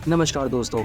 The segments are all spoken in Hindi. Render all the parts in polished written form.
नमस्कार दोस्तों।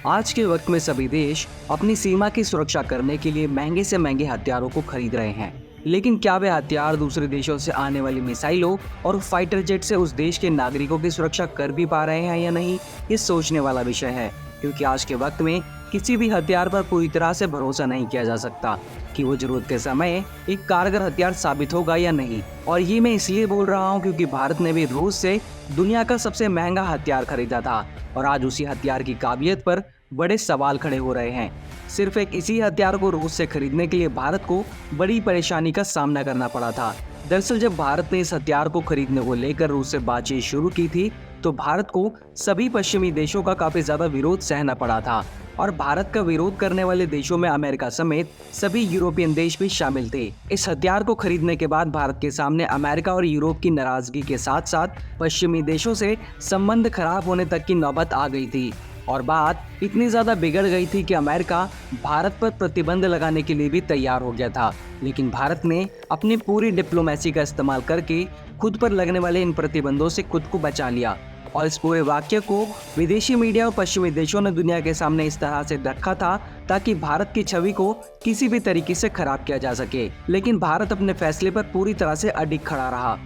आज के वक्त में सभी देश अपनी सीमा की सुरक्षा करने के लिए महंगे से महंगे हथियारों को खरीद रहे हैं। लेकिन क्या वे हथियार दूसरे देशों से आने वाली मिसाइलों और फाइटर जेट से उस देश के नागरिकों की सुरक्षा कर भी पा रहे हैं या नहीं, ये सोचने वाला विषय है। क्योंकि आज के वक्त में किसी भी हथियार पर पूरी तरह से भरोसा नहीं किया जा सकता कि वो जरूरत के समय एक कारगर हथियार साबित होगा या नहीं। और ये मैं इसलिए बोल रहा हूँ क्योंकि भारत ने भी रूस से दुनिया का सबसे महंगा हथियार खरीदा था और आज उसी हथियार की काबिलियत पर बड़े सवाल खड़े हो रहे हैं। सिर्फ एक इसी हथियार को रूस से खरीदने के लिए भारत को बड़ी परेशानी का सामना करना पड़ा था। दरअसल जब भारत ने इस हथियार को खरीदने को लेकर रूस से बातचीत शुरू की थी तो भारत को सभी पश्चिमी देशों का काफी ज्यादा विरोध सहना पड़ा था और भारत का विरोध करने वाले देशों में अमेरिका समेत सभी यूरोपियन देश भी शामिल थे। इस हथियार को खरीदने के बाद भारत के सामने अमेरिका और यूरोप की नाराजगी के साथ साथ पश्चिमी देशों से संबंध खराब होने तक की नौबत आ गई थी और बात इतनी ज्यादा बिगड़ गई थी कि अमेरिका भारत पर प्रतिबंध लगाने के लिए भी तैयार हो गया था। लेकिन भारत ने अपनी पूरी डिप्लोमेसी का इस्तेमाल करके खुद पर लगने वाले इन प्रतिबंधों से खुद को बचा लिया और इस पूरे वाक्य को विदेशी मीडिया और पश्चिमी देशों ने दुनिया के सामने इस तरह से रखा था ताकि भारत की छवि को किसी भी तरीके से खराब किया जा सके। लेकिन भारत अपने फैसले पर पूरी तरह से अडिग खड़ा रहा।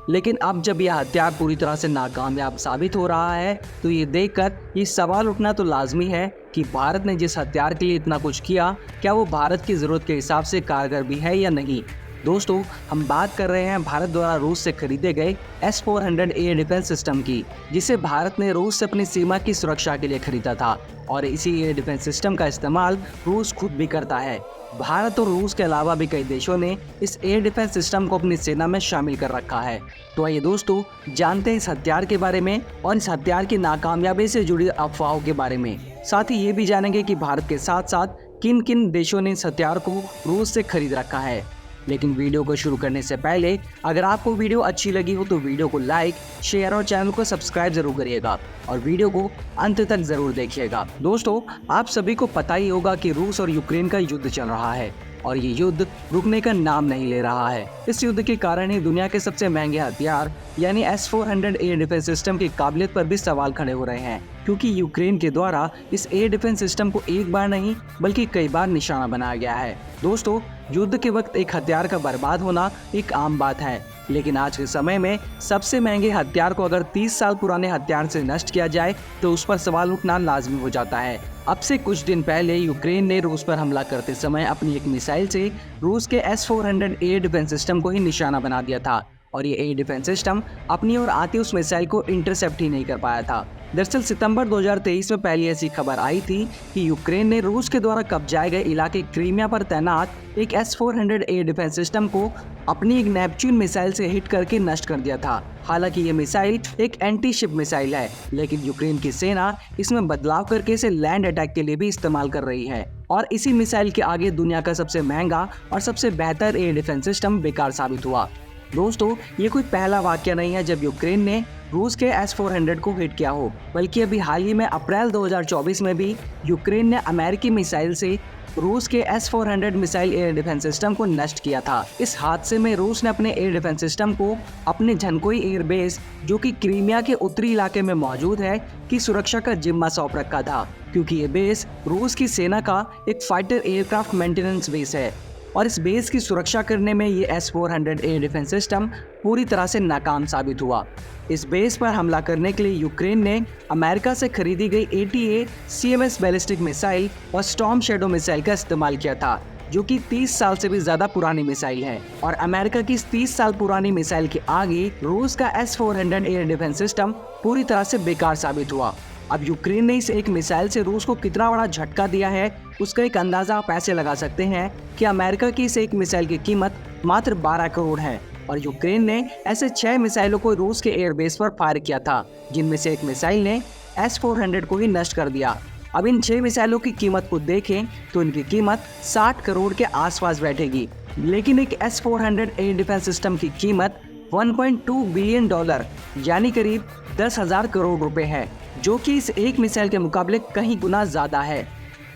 लेकिन अब जब यह हथियार पूरी तरह से नाकामयाब साबित हो रहा है तो ये देखकर ये सवाल उठना तो लाजमी है कि भारत ने जिस हथियार के लिए इतना कुछ किया, क्या वो भारत की जरूरत के हिसाब से कारगर भी है या नहीं। दोस्तों, हम बात कर रहे हैं भारत द्वारा रूस से खरीदे गए S-400 एयर डिफेंस सिस्टम की, जिसे भारत ने रूस से अपनी सीमा की सुरक्षा के लिए खरीदा था और इसी एयर डिफेंस सिस्टम का इस्तेमाल रूस खुद भी करता है। भारत और रूस के अलावा भी कई देशों ने इस एयर डिफेंस सिस्टम को अपनी सेना में शामिल कर रखा है। तो आइए दोस्तों, जानते हैं इस हथियार के बारे में और इस हथियार की नाकामयाबी से जुड़ी अफवाहों के बारे में। साथ ही ये भी जानेंगे कि भारत के साथ साथ किन किन देशों ने इस हथियार को रूस से खरीद रखा है। लेकिन वीडियो को शुरू करने से पहले अगर आपको वीडियो अच्छी लगी हो तो वीडियो को लाइक, शेयर और चैनल को सब्सक्राइब जरूर करिएगा और वीडियो को अंत तक जरूर देखिएगा। दोस्तों, आप सभी को पता ही होगा कि रूस और यूक्रेन का युद्ध चल रहा है और ये युद्ध रुकने का नाम नहीं ले रहा है। इस युद्ध के कारण ही दुनिया के सबसे महंगे हथियार यानी S-400 एयर डिफेंस सिस्टम की काबिलियत पर भी सवाल खड़े हो रहे हैं, क्योंकि यूक्रेन के द्वारा इस एयर डिफेंस सिस्टम को एक बार नहीं बल्कि कई बार निशाना बनाया गया है। दोस्तों, युद्ध के वक्त एक हथियार का बर्बाद होना एक आम बात है, लेकिन आज के समय में सबसे महंगे हथियार को अगर 30 साल पुराने हथियार से नष्ट किया जाए तो उस पर सवाल उठना लाजमी हो जाता है। अब से कुछ दिन पहले यूक्रेन ने रूस पर हमला करते समय अपनी एक मिसाइल से रूस के S-400 एयर डिफेंस सिस्टम को ही निशाना बना दिया था और ये एयर डिफेंस सिस्टम अपनी ओर आती उस मिसाइल को इंटरसेप्ट ही नहीं कर पाया था। दरअसल सितंबर 2023 में पहली ऐसी खबर आई थी कि यूक्रेन ने रूस के द्वारा कब्जाए गए इलाके क्रीमिया पर तैनात एक S-400 एयर डिफेंस सिस्टम को अपनी एक नेपच्यून मिसाइल से हिट करके नष्ट कर दिया था। हालांकि ये मिसाइल एक एंटी शिप मिसाइल है, लेकिन यूक्रेन की सेना इसमें बदलाव करके इसे लैंड अटैक के लिए भी इस्तेमाल कर रही है और इसी मिसाइल के आगे दुनिया का सबसे महंगा और सबसे बेहतर एयर डिफेंस सिस्टम बेकार साबित हुआ। दोस्तों, ये कोई पहला वाकया नहीं है जब यूक्रेन ने रूस के S-400 को हिट किया हो, बल्कि अभी हाल ही में अप्रैल 2024 में भी यूक्रेन ने अमेरिकी मिसाइल से रूस के S-400 missile air defence system को नष्ट किया था। इस हादसे में रूस ने अपने एयर डिफेंस सिस्टम को अपने झनकोई एयर बेस, जो कि क्रीमिया के उत्तरी इलाके में मौजूद है, की सुरक्षा का जिम्मा सौंप रखा था, क्योंकि ये बेस रूस की सेना का एक फाइटर एयरक्राफ्ट मेंटेनेंस बेस है और इस बेस की सुरक्षा करने में ये S-400 एयर डिफेंस सिस्टम पूरी तरह से नाकाम साबित हुआ। इस बेस पर हमला करने के लिए यूक्रेन ने अमेरिका से खरीदी गई ATA-CMS बैलिस्टिक मिसाइल और स्टॉर्म शैडो मिसाइल का इस्तेमाल किया था, जो कि 30 साल से भी ज्यादा पुरानी मिसाइल है और अमेरिका की इस 30 साल पुरानी मिसाइल के आगे रूस का S-400 एयर डिफेंस सिस्टम पूरी तरह से बेकार साबित हुआ। अब यूक्रेन ने इस एक मिसाइल से रूस को कितना बड़ा झटका दिया है, उसका एक अंदाजा आप ऐसे लगा सकते हैं कि अमेरिका की इस एक मिसाइल की कीमत मात्र 12 करोड़ है और यूक्रेन ने ऐसे 6 मिसाइलों को रूस के एयरबेस पर फायर किया था, जिनमें से एक मिसाइल ने S-400 को ही नष्ट कर दिया। अब इन 6 मिसाइलों की कीमत को देखें तो इनकी कीमत 60 करोड़ के आसपास बैठेगी, लेकिन एक S-400 एयर डिफेंस सिस्टम की कीमत $1.2 बिलियन यानी करीब 10,000 करोड़ रुपए है, जो कि इस एक मिसाइल के मुकाबले कहीं गुना ज्यादा है।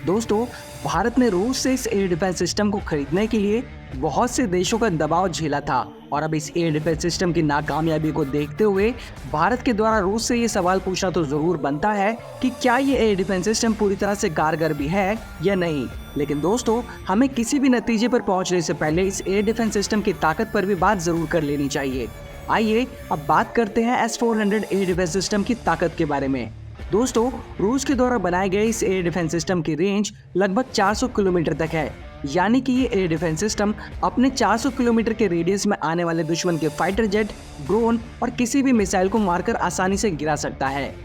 दोस्तों, भारत ने रूस से इस एयर डिफेंस सिस्टम को खरीदने के लिए बहुत से देशों का दबाव झेला था और अब इस एयर डिफेंस सिस्टम की नाकामयाबी को देखते हुए भारत के द्वारा रूस से ये सवाल पूछना तो जरूर बनता है कि क्या ये एयर डिफेंस सिस्टम पूरी तरह से कारगर भी है या नहीं। लेकिन दोस्तों, हमें किसी भी नतीजे पर पहुंचने से पहले इस एयर डिफेंस सिस्टम की ताकत पर भी बात जरूर कर लेनी चाहिए। आइए अब बात करते हैं S-400 एयर डिफेंस सिस्टम की ताकत के बारे में। दोस्तों, रूस के द्वारा बनाए गए इस एयर डिफेंस सिस्टम की रेंज लगभग 400 किलोमीटर तक है, यानी कि ये एयर डिफेंस सिस्टम अपने 400 किलोमीटर के रेडियस में आने वाले दुश्मन के फाइटर जेट, ड्रोन और किसी भी मिसाइल को मारकर आसानी से गिरा सकता है।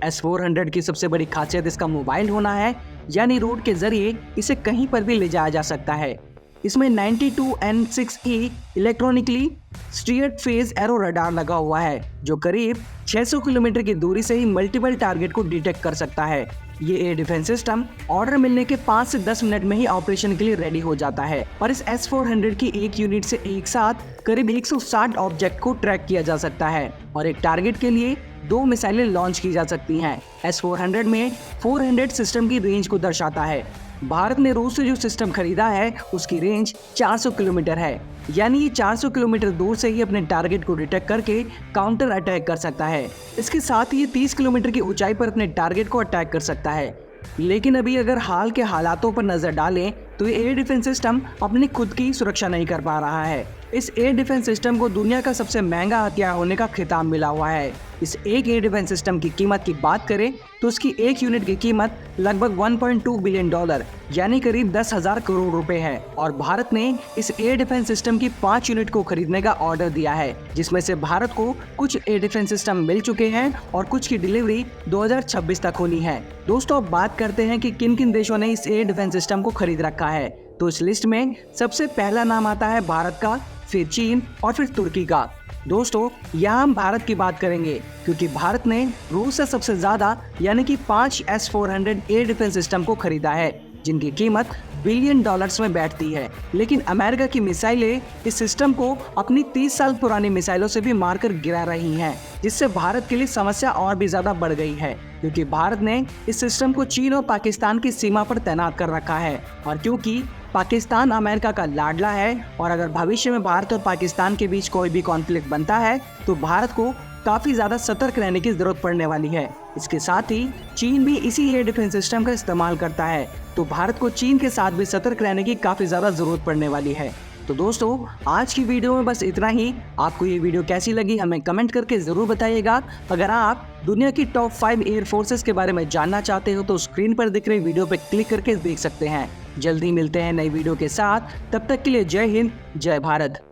S-400 की सबसे बड़ी खासियत इसका मोबाइल होना है, यानी रोड के जरिए इसे कहीं पर भी ले जाया जा सकता है। इसमें 92N6E electronically steered phase arrow radar लगा हुआ है, जो करीब 600 किलोमीटर की दूरी से ही मल्टीपल टारगेट को डिटेक्ट कर सकता है। ये एयर डिफेंस सिस्टम ऑर्डर मिलने के 5 से 10 मिनट में ही ऑपरेशन के लिए रेडी हो जाता है और इस S-400 की एक यूनिट से एक साथ करीब 160 ऑब्जेक्ट को ट्रैक किया जा सकता है और एक टारगेट के लिए 2 मिसाइलें लॉन्च की जा सकती हैं। S-400 में 400 सिस्टम की रेंज को दर्शाता है। भारत ने रूस से जो सिस्टम खरीदा है उसकी रेंज 400 किलोमीटर है, यानी ये 400 किलोमीटर दूर से ही अपने टारगेट को डिटेक्ट करके काउंटर अटैक कर सकता है। इसके साथ ही ये 30 किलोमीटर की ऊंचाई पर अपने टारगेट को अटैक कर सकता है। लेकिन अभी अगर हाल के हालातों पर नजर डालें तो ये एयर डिफेंस सिस्टम अपनी खुद की सुरक्षा नहीं कर पा रहा है। इस एयर डिफेंस सिस्टम को दुनिया का सबसे महंगा हथियार होने का खिताब मिला हुआ है। इस एक एयर डिफेंस सिस्टम की कीमत की बात करें तो उसकी एक यूनिट की कीमत लगभग 1.2 बिलियन डॉलर यानी करीब 10,000 करोड़ रुपए है और भारत ने इस एयर डिफेंस सिस्टम की 5 यूनिट को खरीदने का ऑर्डर दिया है, जिसमें से भारत को कुछ एयर डिफेंस सिस्टम मिल चुके हैं और कुछ की डिलीवरी 2026 तक होनी है। दोस्तों, अब बात करते हैं कि किन किन देशों ने इस एयर डिफेंस सिस्टम को खरीद रखा है। तो इस लिस्ट में सबसे पहला नाम आता है भारत का, फिर चीन और फिर तुर्की का। दोस्तों, यहाँ हम भारत की बात करेंगे क्योंकि भारत ने रूस से सबसे ज्यादा यानी कि 5 S-400 एयर डिफेंस सिस्टम को खरीदा है, जिनकी कीमत बिलियन डॉलर्स में बैठती है। लेकिन अमेरिका की मिसाइलें इस सिस्टम को अपनी 30 साल पुरानी मिसाइलों से भी मारकर गिरा रही हैं, जिससे भारत के लिए समस्या और भी ज्यादा बढ़ गई है क्योंकि भारत ने इस सिस्टम को चीन और पाकिस्तान की सीमा पर तैनात कर रखा है और क्योंकि पाकिस्तान अमेरिका का लाडला है और अगर भविष्य में भारत और पाकिस्तान के बीच कोई भी कॉन्फ्लिक्ट बनता है तो भारत को काफी ज्यादा सतर्क रहने की जरूरत पड़ने वाली है। इसके साथ ही चीन भी इसी एयर डिफेंस सिस्टम का इस्तेमाल करता है, तो भारत को चीन के साथ भी सतर्क रहने की काफी ज्यादा जरूरत पड़ने वाली है। तो दोस्तों, आज की वीडियो में बस इतना ही। आपको ये वीडियो कैसी लगी हमें कमेंट करके जरूर बताइएगा। अगर आप दुनिया की टॉप 5 एयर फोर्सेस के बारे में जानना चाहते हो तो स्क्रीन पर दिख रही वीडियो पर क्लिक करके देख सकते हैं। जल्दी मिलते हैं नई वीडियो के साथ, तब तक के लिए जय हिंद, जय भारत।